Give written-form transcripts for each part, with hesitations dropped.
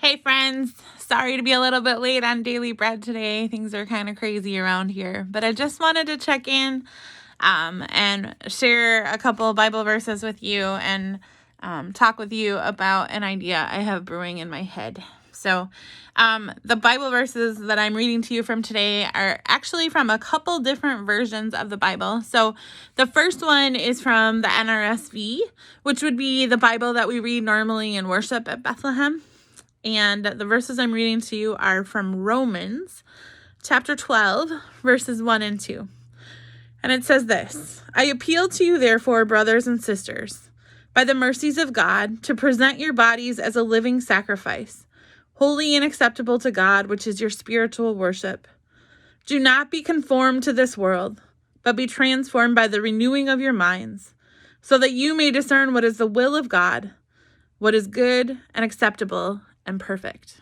Hey friends, sorry to be a little bit late on Daily Bread today. Things are kind of crazy around here, but I just wanted to check in and share a couple of Bible verses with you and talk with you about an idea I have brewing in my head. So the Bible verses that I'm reading to you from today are actually from a couple different versions of the Bible. So the first one is from the NRSV, which would be the Bible that we read normally in worship at Bethlehem. And the verses I'm reading to you are from Romans chapter 12, verses 1 and 2. And it says this: I appeal to you, therefore, brothers and sisters, by the mercies of God, to present your bodies as a living sacrifice, holy and acceptable to God, which is your spiritual worship. Do not be conformed to this world, but be transformed by the renewing of your minds, so that you may discern what is the will of God, what is good and acceptable and perfect.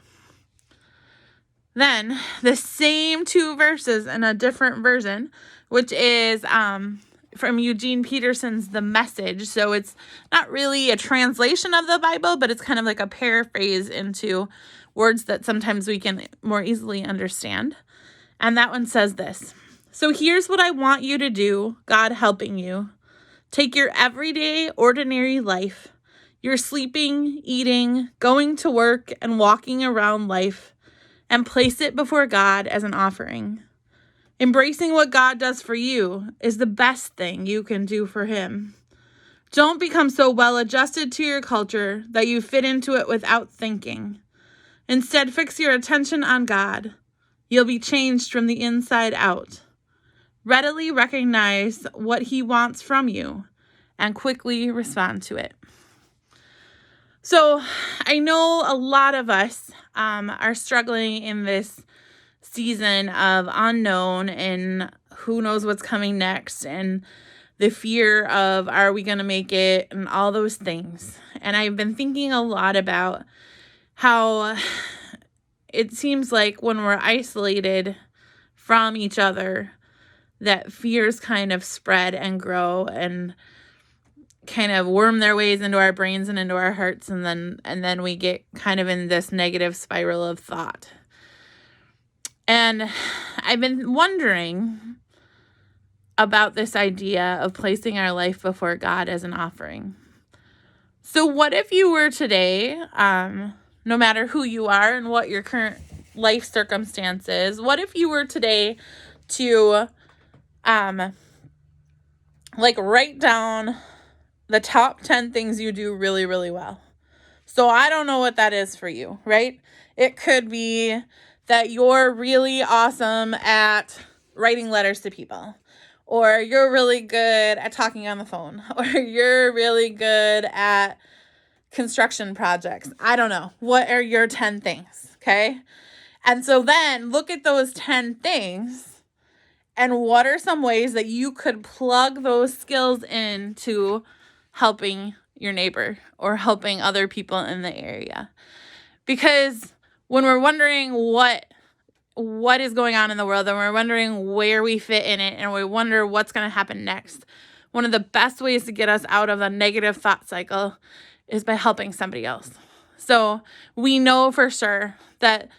Then the same two verses in a different version, which is from Eugene Peterson's The Message. So it's not really a translation of the Bible, but it's kind of like a paraphrase into words that sometimes we can more easily understand. And that one says this: so here's what I want you to do, God helping you. Take your everyday, ordinary life, your sleeping, eating, going to work, and walking around life, and place it before God as an offering. Embracing what God does for you is the best thing you can do for Him. Don't become so well adjusted to your culture that you fit into it without thinking. Instead, fix your attention on God. You'll be changed from the inside out. Readily recognize what He wants from you and quickly respond to it. So I know a lot of us are struggling in this season of unknown and who knows what's coming next, and the fear of are we going to make it and all those things. And I've been thinking a lot about how it seems like when we're isolated from each other, that fears kind of spread and grow and kind of worm their ways into our brains and into our hearts, and then we get kind of in this negative spiral of thought. And I've been wondering about this idea of placing our life before God as an offering. So what if you were today, no matter who you are and what your current life circumstance is, what if you were today to write down the top 10 things you do really, really well. So I don't know what that is for you, right? It could be that you're really awesome at writing letters to people, or you're really good at talking on the phone, or you're really good at construction projects. I don't know. What are your 10 things, okay? And so then look at those 10 things, and what are some ways that you could plug those skills into helping your neighbor or helping other people in the area? Because when we're wondering what is going on in the world, and we're wondering where we fit in it, and we wonder what's going to happen next, one of the best ways to get us out of a negative thought cycle is by helping somebody else. So we know for sure that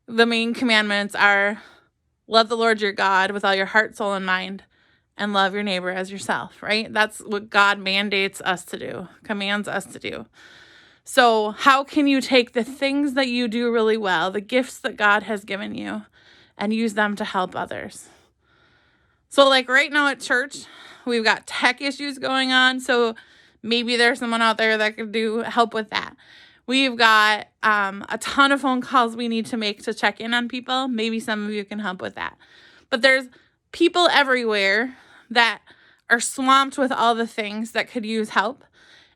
the main commandments are love the Lord your God with all your heart, soul, and mind, and love your neighbor as yourself, right? That's what God mandates us to do, commands us to do. So how can you take the things that you do really well, the gifts that God has given you, and use them to help others? So like right now at church, we've got tech issues going on. So maybe there's someone out there that could help with that. We've got a ton of phone calls we need to make to check in on people. Maybe some of you can help with that. But there's people everywhere that are swamped with all the things that could use help.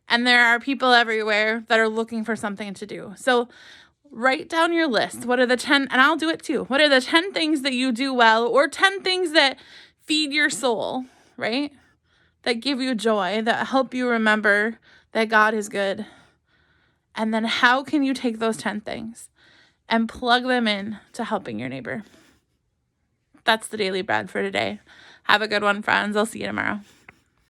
And there are people everywhere that are looking for something to do. So write down your list. What are the 10, and I'll do it too. What are the 10 things that you do well, or 10 things that feed your soul, right? That give you joy, that help you remember that God is good. And then how can you take those 10 things and plug them in to helping your neighbor? That's the Daily Bread for today. Have a good one, friends. I'll see you tomorrow.